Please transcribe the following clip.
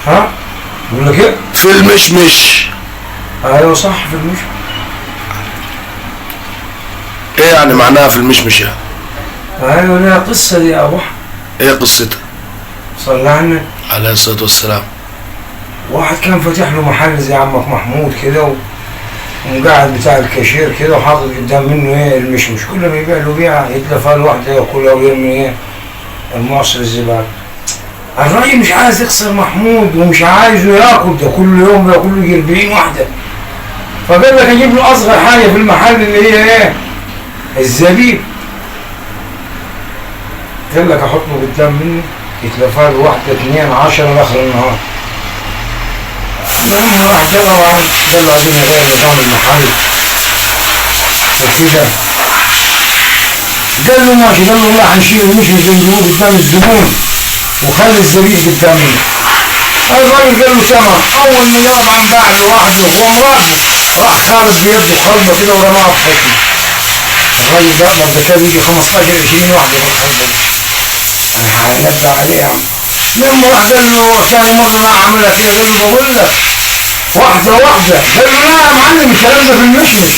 ها؟ بقول لك ايه؟ في المشمش. ايوه صح، في المشمش. ايه يعني معناها في المشمش يعني؟ ايوه ليها قصة دي يا ابو احمد. ايه قصتها؟ صلى على النبي. عليه الصلاة والسلام. واحد كان فاتح له محل زي عمك محمود كده ومقعد بتاع الكاشير كده وحاطط قدام منه ايه المشمش، كل ما يبيع له بيعه يتلفها له واحده ياكلها ويرمي ايه المعصر الزباله. الراجل مش عايز يخسر محمود ومش عايزه ياكل، ده كل يوم بياكل له 40 واحده. فقال لك اجيب له اصغر حاجه في المحل اللي هي ايه؟ الزبيب. قال لك احط له قدام منه يتلفها له واحده 2 10 لاخر النهار. المهم راح جرب قال له عايزين نغير نظام المحل وكده. قال له ماشي، قال له والله هنشيل المشمش اللي جوه قدام الزبون وخلي الزبيب قدامنا. الراجل قال له تمام. اول ما جاب عن باع لوحده خمره راح خالد بيده خلبه كده ورماها في حكمه. الراجل ده برضه كان يجي 15 20 واحده في الخلبه دي. انا هنبه عليها. لما راح قال له ثاني مره انا هعملها كده، قال له بقول لك واحده واحده. قال له لا يا معلم الكلام ده في المشمش.